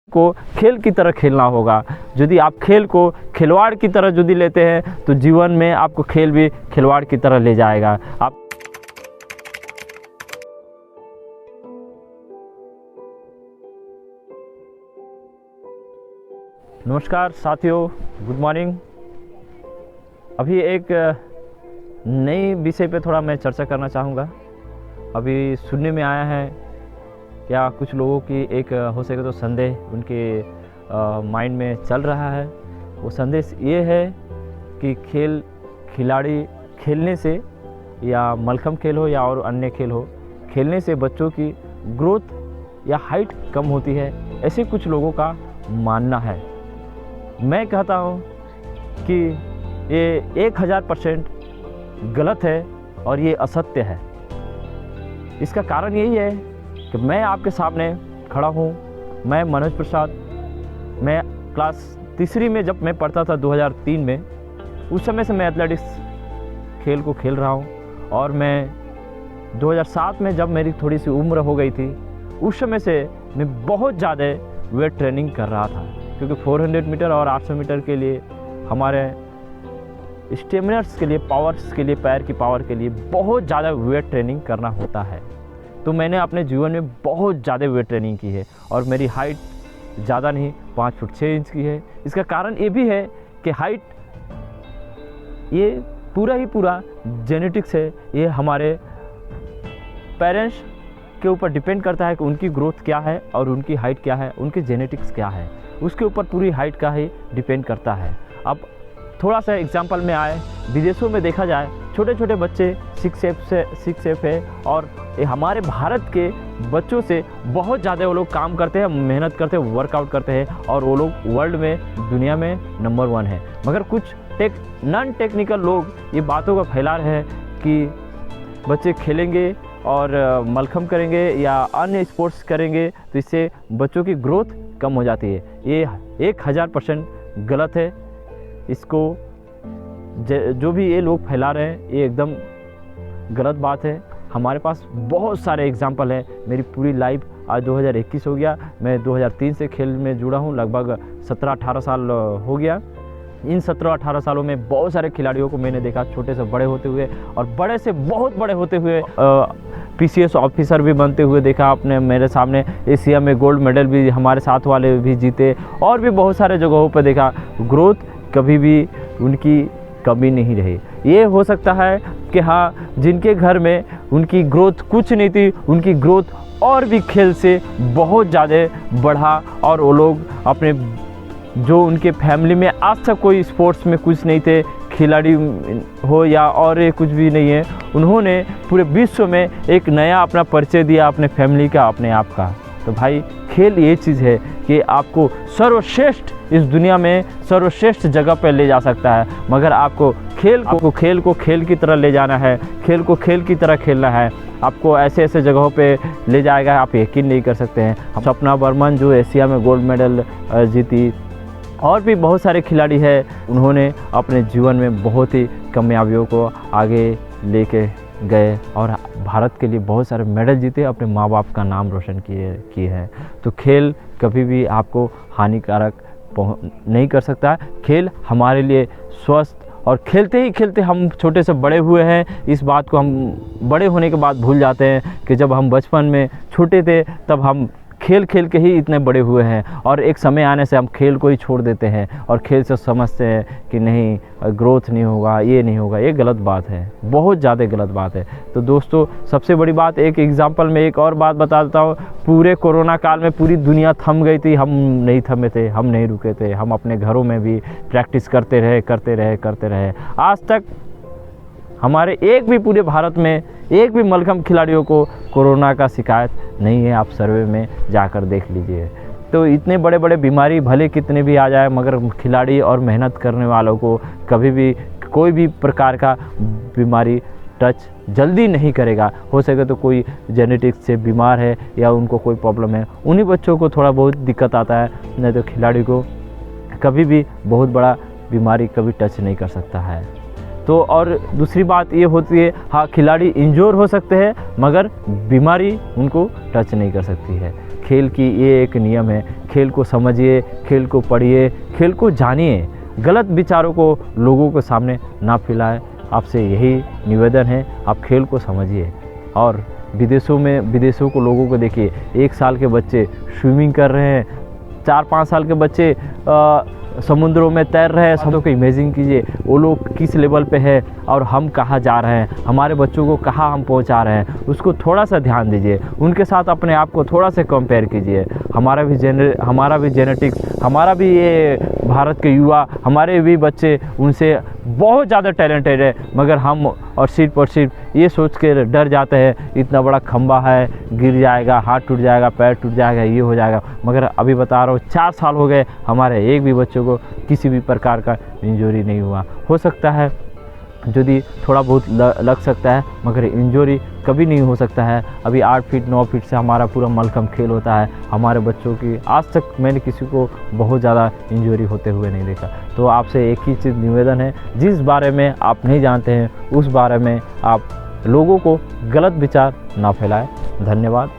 को खेल की तरह खेलना होगा। यदि आप खेल को खिलवाड़ की तरह यदि लेते हैं तो जीवन में आपको खेल भी खिलवाड़ की तरह ले जाएगा। आप नमस्कार साथियों, गुड मॉर्निंग। अभी एक नई विषय पे थोड़ा मैं चर्चा करना चाहूँगा। अभी सुनने में आया है क्या कुछ लोगों की एक हो सके तो संदेह उनके माइंड में चल रहा है। वो संदेश ये है कि खिलाड़ी खेलने से या मलखम खेल हो या और अन्य खेल हो, खेलने से बच्चों की ग्रोथ या हाइट कम होती है, ऐसे कुछ लोगों का मानना है। मैं कहता हूँ कि ये 1000% गलत है और ये असत्य है। इसका कारण यही है कि मैं आपके सामने खड़ा हूँ। मैं मनोज प्रसाद, मैं क्लास तीसरी में जब मैं पढ़ता था 2003 में, उस समय से मैं एथलेटिक्स खेल को खेल रहा हूँ। और मैं 2007 में जब मेरी थोड़ी सी उम्र हो गई थी, उस समय से मैं बहुत ज़्यादा वेट ट्रेनिंग कर रहा था, क्योंकि 400 मीटर और 800 मीटर के लिए हमारे स्टेमिनर्स के लिए, पावर्स के लिए, पैर की पावर के लिए बहुत ज़्यादा वेट ट्रेनिंग करना होता है। तो मैंने अपने जीवन में बहुत ज़्यादा वेट ट्रेनिंग की है और मेरी हाइट ज़्यादा नहीं 5 फुट 6 इंच की है। इसका कारण ये भी है कि हाइट ये पूरा जेनेटिक्स है। ये हमारे पेरेंट्स के ऊपर डिपेंड करता है कि उनकी ग्रोथ क्या है और उनकी हाइट क्या है, उनकी जेनेटिक्स क्या है, उसके ऊपर पूरी हाइट का ही डिपेंड करता है। अब थोड़ा सा एग्जांपल में आए, विदेशों में देखा जाए छोटे छोटे बच्चे 6 एफ है और ये हमारे भारत के बच्चों से बहुत ज़्यादा वो लोग काम करते हैं, मेहनत करते हैं, वर्कआउट करते हैं और वो लोग वर्ल्ड में, दुनिया में नंबर 1 है। मगर कुछ नॉन टेक्निकल लोग ये बातों को फैला रहे हैं कि बच्चे खेलेंगे और मलखम करेंगे या अन्य स्पोर्ट्स करेंगे तो इससे बच्चों की ग्रोथ कम हो जाती है। ये 1000% गलत है। इसको जो भी ये लोग फैला रहे हैं ये एकदम गलत बात है। हमारे पास बहुत सारे एग्जाम्पल हैं। मेरी पूरी लाइफ आज 2021 हो गया, मैं 2003 से खेल में जुड़ा हूँ, लगभग 17-18 साल हो गया। इन 17-18 सालों में बहुत सारे खिलाड़ियों को मैंने देखा, छोटे से बड़े होते हुए और बड़े से बहुत बड़े होते हुए, PCS ऑफिसर भी बनते हुए देखा आपने मेरे सामने। एशिया में गोल्ड मेडल भी हमारे साथ वाले भी जीते और भी बहुत सारे जगहों पर देखा। ग्रोथ कभी भी उनकी कमी नहीं रही। ये हो सकता है कि हाँ, जिनके घर में उनकी ग्रोथ कुछ नहीं थी, उनकी ग्रोथ और भी खेल से बहुत ज़्यादा बढ़ा और वो लोग अपने जो उनके फैमिली में आज तक कोई स्पोर्ट्स में कुछ नहीं थे, खिलाड़ी हो या और ये कुछ भी नहीं है, उन्होंने पूरे विश्व में एक नया अपना परिचय दिया अपने फैमिली का, अपने आप का। तो भाई, खेल ये चीज़ है कि आपको सर्वश्रेष्ठ, इस दुनिया में सर्वश्रेष्ठ जगह पर ले जा सकता है। मगर आपको खेल को खेल की तरह ले जाना है, खेल को खेल की तरह खेलना है। आपको ऐसे ऐसे जगहों पे ले जाएगा, आप यकीन नहीं कर सकते हैं। सपना बर्मन जो एशिया में गोल्ड मेडल जीती, और भी बहुत सारे खिलाड़ी हैं, उन्होंने अपने जीवन में बहुत ही कामयाबियों को आगे लेके गए और भारत के लिए बहुत सारे मेडल जीते, अपने माँ बाप का नाम रोशन किए हैं। तो खेल कभी भी आपको हानिकारक नहीं कर सकता है। खेल हमारे लिए स्वस्थ, और खेलते ही खेलते हम छोटे से बड़े हुए हैं। इस बात को हम बड़े होने के बाद भूल जाते हैं कि जब हम बचपन में छोटे थे तब हम खेल खेल के ही इतने बड़े हुए हैं, और एक समय आने से हम खेल को ही छोड़ देते हैं और खेल से समझते हैं कि नहीं, ग्रोथ नहीं होगा, ये नहीं होगा। ये गलत बात है, बहुत ज़्यादा गलत बात है। तो दोस्तों, सबसे बड़ी बात, एक एग्जांपल में एक और बात बता देता हूँ। पूरे कोरोना काल में पूरी दुनिया थम गई थी, हम नहीं थमे थे, हम नहीं रुके थे। हम अपने घरों में भी प्रैक्टिस करते रहे। आज तक हमारे एक भी, पूरे भारत में एक भी मलखम खिलाड़ियों को कोरोना का शिकायत नहीं है। आप सर्वे में जाकर देख लीजिए। तो इतने बड़े बड़े बीमारी भले कितने भी आ जाए, मगर खिलाड़ी और मेहनत करने वालों को कभी भी कोई भी प्रकार का बीमारी टच जल्दी नहीं करेगा। हो सके तो कोई जेनेटिक्स से बीमार है या उनको कोई प्रॉब्लम है, उन्हीं बच्चों को थोड़ा बहुत दिक्कत आता है, नहीं तो खिलाड़ी को कभी भी बहुत बड़ा बीमारी कभी टच नहीं कर सकता है। तो और दूसरी बात ये होती है, हाँ, खिलाड़ी इंजोर हो सकते हैं मगर बीमारी उनको टच नहीं कर सकती है। खेल की ये एक नियम है, खेल को समझिए, खेल को पढ़िए, खेल को जानिए, गलत विचारों को लोगों के सामने ना फैलाएं। आपसे यही निवेदन है, आप खेल को समझिए। और विदेशों को लोगों को देखिए, 1 साल के बच्चे स्विमिंग कर रहे हैं, 4-5 साल के बच्चे समुद्रों में तैर रहे हैं। सब को इमेजिन कीजिए वो लोग किस लेवल पे है और हम कहाँ जा रहे हैं, हमारे बच्चों को कहाँ हम पहुँचा रहे हैं। उसको थोड़ा सा ध्यान दीजिए, उनके साथ अपने आप को थोड़ा सा कंपेयर कीजिए। हमारा भी जेनेटिक्स, हमारा भी ये भारत के युवा, हमारे भी बच्चे उनसे बहुत ज़्यादा टैलेंटेड है, मगर हम और सिर्फ ये सोच के डर जाते हैं, इतना बड़ा खंबा है, गिर जाएगा, हाथ टूट जाएगा, पैर टूट जाएगा, ये हो जाएगा। मगर अभी बता रहा हूँ 4 साल हो गए, हमारे एक भी बच्चों को किसी भी प्रकार का इंजरी नहीं हुआ। हो सकता है यदि थोड़ा बहुत लग सकता है, मगर इंजरी कभी नहीं हो सकता है। अभी 8 फीट 9 फीट से हमारा पूरा मलखम खेल होता है। हमारे बच्चों की आज तक मैंने किसी को बहुत ज़्यादा इंजरी होते हुए नहीं देखा। तो आपसे एक ही चीज़ निवेदन है, जिस बारे में आप नहीं जानते हैं उस बारे में आप लोगों को गलत विचार ना फैलाएं। धन्यवाद।